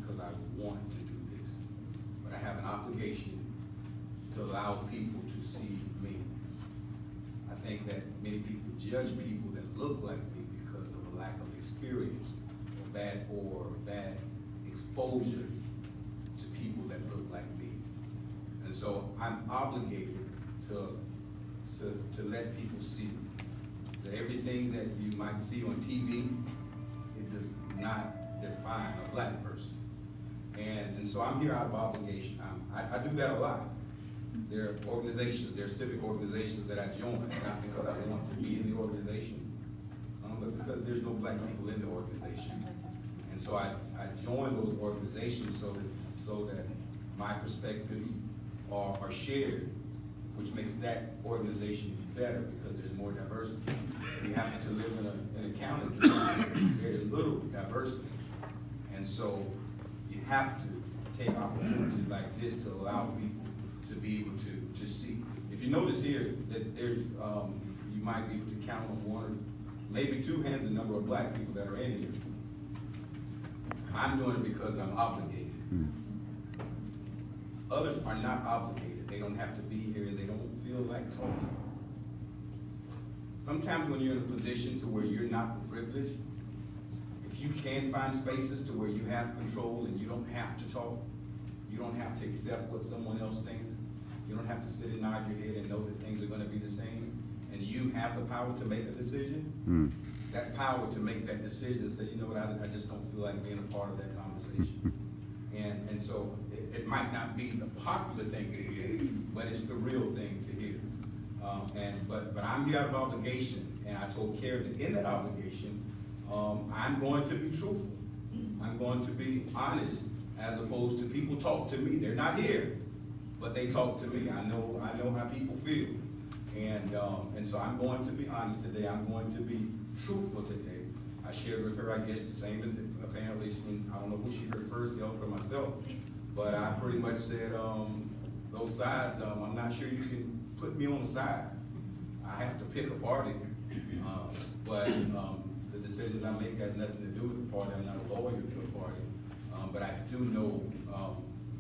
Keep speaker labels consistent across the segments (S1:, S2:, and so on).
S1: because I want to do this, but I have an obligation to allow people to see me. I think that many people judge people that look like me because of a lack of experience or bad exposure to people that look like me. And so I'm obligated to let people see that everything that you might see on TV, it does not define a black person. And so I'm here out of obligation. I do that a lot. There are organizations, there are civic organizations that I join, not because I want to be in the organization, but because there's no black people in the organization. And so I join those organizations so that my perspectives are shared, which makes that organization better because there's more diversity. We happen to live in a county with very little diversity. And so you have to take opportunities like this to allow people to be able to see. If you notice here that there's, you might be able to count on one or maybe two hands the number of black people that are in here. I'm doing it because I'm obligated. Others are not obligated. They don't have to be here and they don't feel like talking. Sometimes when you're in a position to where you're not privileged, if you can find spaces to where you have control and you don't have to talk, you don't have to accept what someone else thinks, you don't have to sit and nod your head and know that things are going to be the same, and you have the power to make a decision, that's power to make that decision and say, you know what, I just don't feel like being a part of that conversation. And so it might not be the popular thing to hear, but it's the real thing to hear. But I'm here out of obligation, and I told Karen that in that obligation, I'm going to be truthful. I'm going to be honest, as opposed to people talk to me. They're not here, but they talk to me. I know how people feel. And so I'm going to be honest today. I'm going to be truthful today. I shared with her, I guess, the same as apparently, I don't know who she heard first, yelled for myself, but I pretty much said, those sides, I'm not sure you can put me on the side. I have to pick a party, but the decisions I make has nothing to do with the party. I'm not a lawyer to the party, but I do know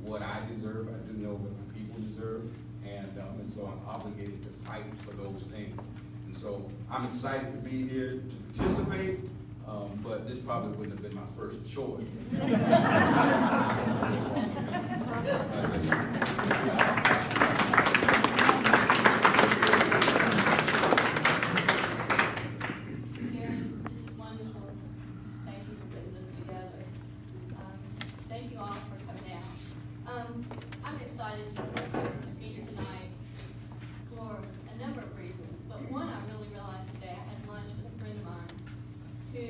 S1: what I deserve. I do know what my people deserve, and so I'm obligated to fight for those things. And so I'm excited to be here to participate, but this probably wouldn't have been my first choice.
S2: I'm excited to be here tonight for a number of reasons, but one I really realized today. I had lunch with a friend of mine who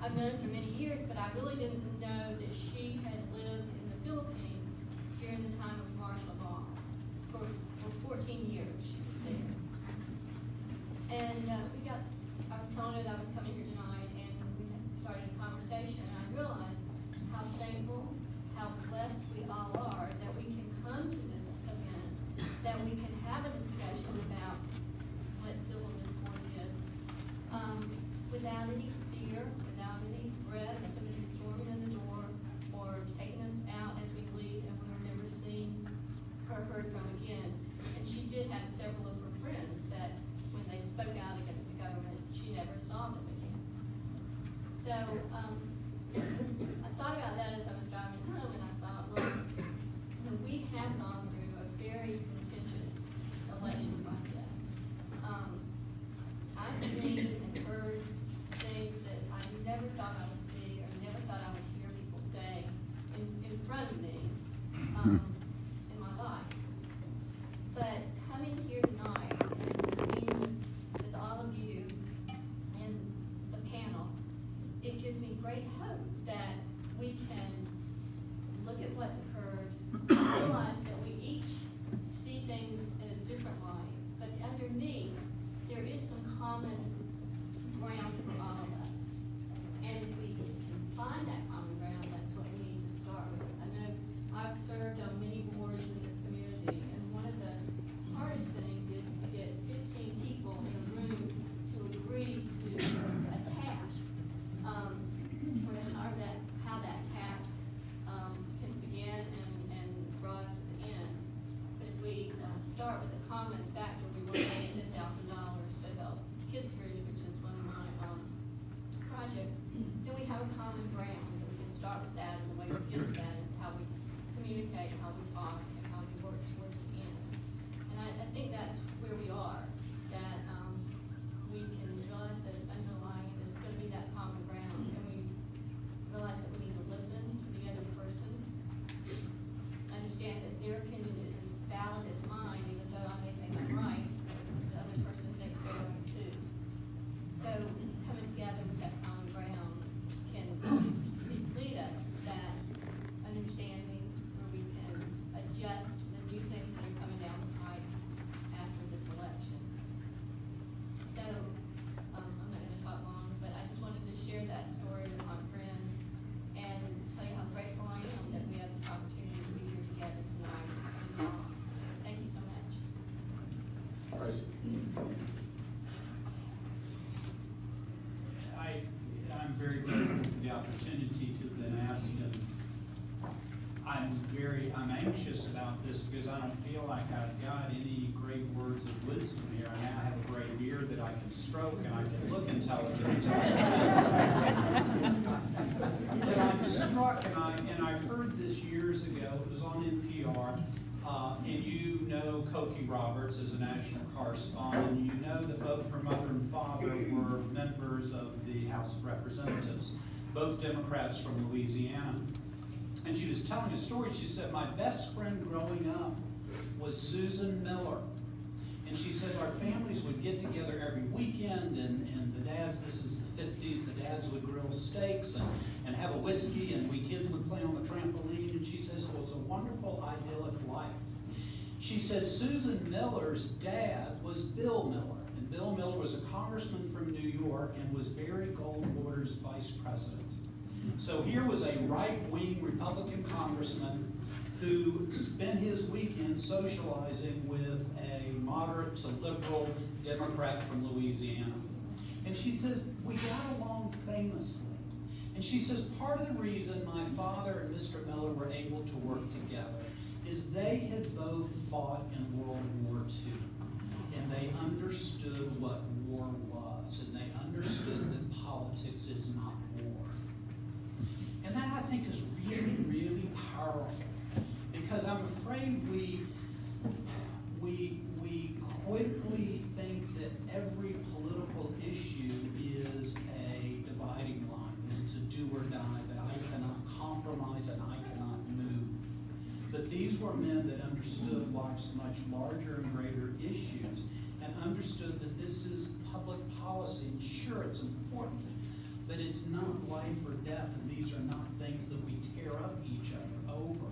S2: I've known for many years, but I really didn't know that she had lived in the Philippines during the time of martial law. For 14 years she was there. And I was telling her that I was coming here tonight, and we had started a conversation, and I realized how thankful, how blessed we all are that we can come to this event, that we can have a discussion about what civil discourse is, without any fear, without any threat of somebody storming in the door or taking us out as we leave and we're never seen or heard from again. And she did have several of her friends that when they spoke out against the government, she never saw them again. So I thought about that as I was driving home, and I thought, well, we have gone through a very contentious election process. I've seen and heard things that I never thought I would see or never thought I would hear people say in front of me in my life. But coming here tonight and being with all of you and the panel, it gives me great hope that we can look at what's occurred, realize that we each see things in a different light, but underneath there is some common ground for all of us. And if we can find that common ground, that's what we need to start with. I know I've served on many boards in this community, and one of the hardest things is to get 15 people in a room to agree to a task, or how that task projects, then we have a common ground, and we can start with that, and the way we get to that is how we communicate, how we talk, and how we work towards the end. And I think that's where we are, that, we can realize that underlying is gonna be that common ground, and we realize that we need to listen to the other person, understand that their opinion is as valid as mine, even though I may think I'm right, the other person thinks they're right too. So coming together with that common ground can lead us to that understanding where we can adjust to the new things that are coming down the pipe after this election. So, I'm not gonna talk long, but I just wanted to share that story with my friend and tell you how grateful I am that we have this opportunity to be here together tonight and talk. Thank you so much.
S3: I'm very grateful for the opportunity to have been asked, and I'm anxious about this because I don't feel like I've got any great words of wisdom here. I now have a gray beard that I can stroke and I can look intelligent. But I'm struck, and I heard this years ago, it was on NPR, and you know Cokie Roberts as a national correspondent. You know that both her mother and father were members of the House of Representatives, both Democrats from Louisiana. And she was telling a story. She said, my best friend growing up was Susan Miller. And she said our families would get together every weekend, and the dads, this is the 50s, the dads would grill steaks and have a whiskey, and we kids would play on the trampoline. And she says it was a wonderful, idyllic life. She says Susan Miller's dad was Bill Miller. And Bill Miller was a congressman from New York and was Barry Goldwater's vice president. So here was a right-wing Republican congressman who spent his weekend socializing with a moderate to liberal Democrat from Louisiana. And she says, we got along famously. And she says, part of the reason my father and Mr. Miller were able to work together is they had both fought in World War II. And they understood what war was. And they understood that politics is not war. And that, I think, is really, really powerful. Because I'm afraid we quickly think that every political issue is a dividing line, that it's a do or die, that I cannot compromise and I cannot move. But these were men that understood life's much larger and greater issues and understood that this is public policy. And sure, it's important, but it's not life or death, and these are not things that we tear up each other over.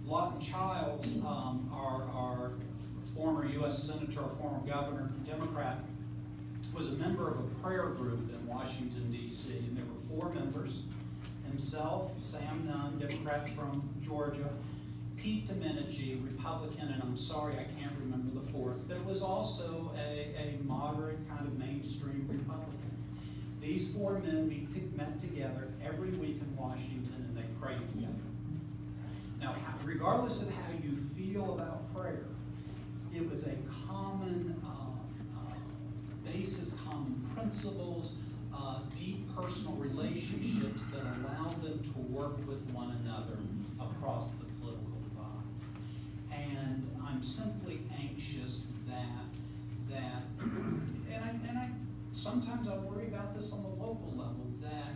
S3: Lawton Childs, our former U.S. Senator, former governor, Democrat, was a member of a prayer group in Washington, D.C., and there were 4 members: himself, Sam Nunn, Democrat from Georgia, Pete Domenici, Republican, and I'm sorry I can't remember the 4th, but it was also a moderate kind of mainstream Republican. These 4 men met together every week in Washington, and they prayed together. Now, regardless of how you feel about prayer, it was a common basis, common principles, deep personal relationships that allowed them to work with one another across the political divide. And I'm simply anxious that sometimes I worry about this on the local level, that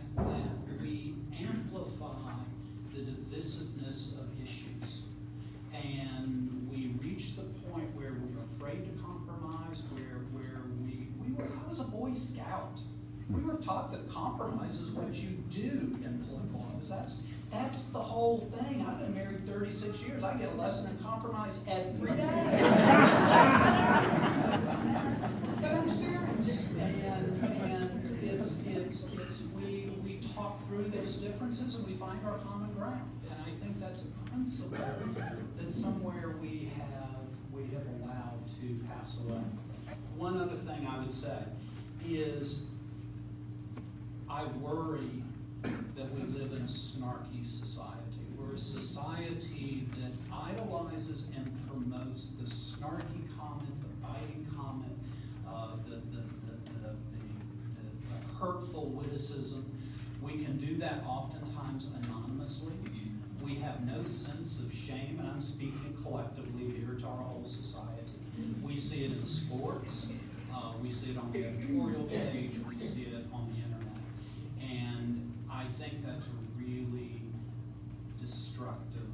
S3: we amplify the divisiveness of issues. And we reach the point where we're afraid to compromise, where I was a Boy Scout. We were taught that compromise is what you do in political office. That's the whole thing. I've been married 36 years. I get a lesson in compromise every day. But I'm serious. And we talk through those differences and we find our common ground. And I think that's a principle that somewhere we have allowed to pass away. One other thing I would say is I worry that we live in a snarky society. We're a society that idolizes and promotes the snarky comment, the biting comment, the hurtful witticism. We can do that oftentimes anonymously. We have no sense of shame, and I'm speaking collectively here to our whole society. We see it in sports, we see it on the editorial page, we see it on the internet. And I think that's a really destructive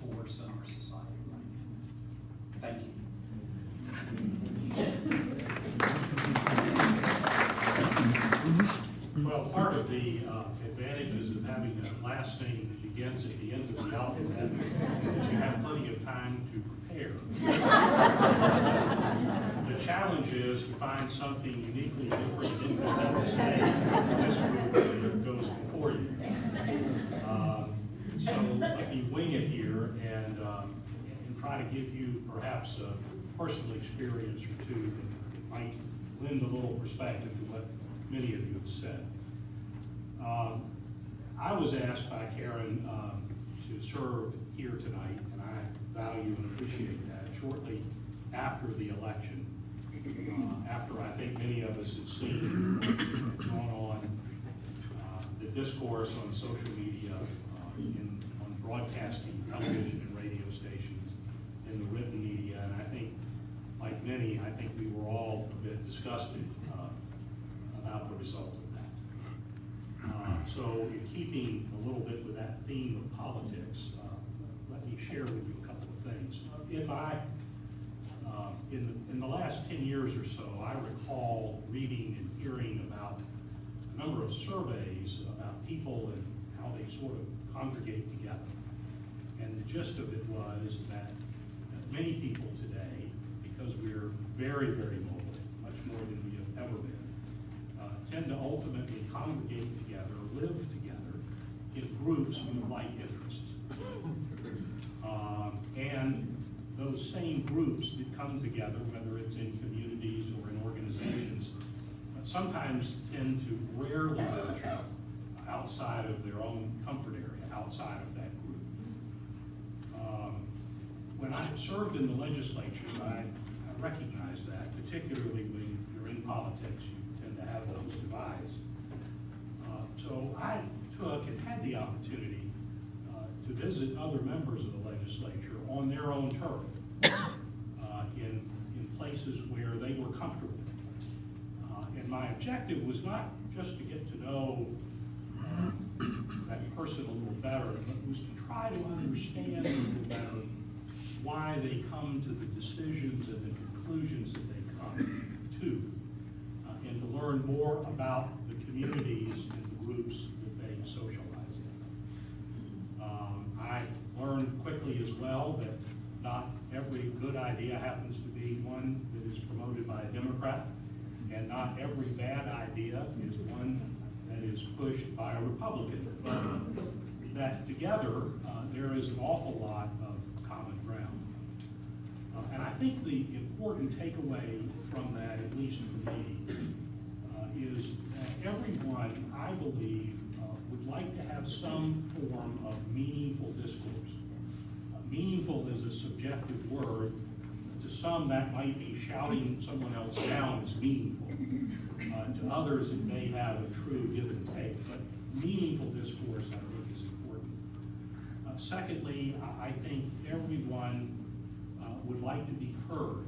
S3: force in our society right now. Thank you.
S4: Well, part of the advantages of having a last name that begins at the end of the alphabet is that you have plenty of time to prepare. The challenge is to find something uniquely different and interesting to say in this group that goes before you. So let me wing it here and try to give you perhaps a personal experience or two that might lend a little perspective to what many of you have said. I was asked by Karen to serve here tonight, and I value and appreciate that, shortly after the election, after I think many of us had seen going on the discourse on social media, on broadcasting, television and radio stations, in the written media, and I think, like many, I think we were all a bit disgusted about the result of that. So in keeping a little bit with that theme of politics, let me share with you a couple of things. In the last 10 years or so, I recall reading and hearing about a number of surveys about people and how they sort of congregate together. And the gist of it was that many people today, because we're very, very mobile, much more than we have ever been, tend to ultimately congregate together, live together in groups with like interests. And those same groups that come together, whether it's in communities or in organizations, sometimes tend to rarely venture outside of their own comfort area, outside of that group. When I served in the legislature, I recognized that, particularly when you're in politics, you tend to have those divides. So I took and had the opportunity to visit other members of the legislature on their own turf, in places where they were comfortable. And my objective was not just to get to know that person a little better, but was to try to understand a little better why they come to the decisions and the conclusions that they come to, and to learn more about the communities and the groups that they socialize in. I learned quickly as well that not every good idea happens to be one that is promoted by a Democrat, and not every bad idea is one that is pushed by a Republican. But that together, there is an awful lot of common ground. And I think the important takeaway from that, at least for me, is that everyone, I believe, would like to have some form of meaningful discourse. Meaningful is a subjective word. To some, that might be shouting someone else down as meaningful. To others, it may have a true give and take, but meaningful discourse, I think, is important. Secondly, I think everyone would like to be heard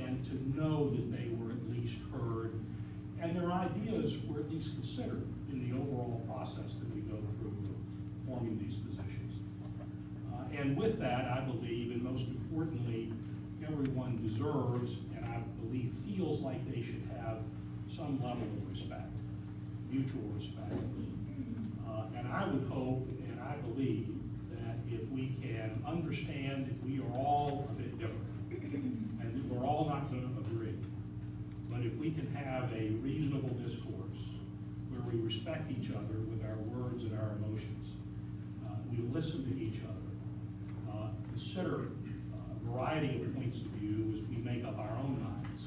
S4: and to know that they were at least heard and their ideas were at least considered in the overall process that we go through of forming these positions. And with that, I believe, and most importantly, everyone deserves, and I believe feels like they should have some level of respect, mutual respect. And I would hope, and I believe, that if we can understand that we are all a bit different, and that we're all not going to agree, but if we can have a reasonable discourse where we respect each other with our words and our emotions, we listen to each other, consider a variety of points of view as we make up our own minds,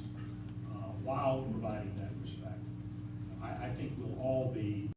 S4: while providing that respect, I think we'll all be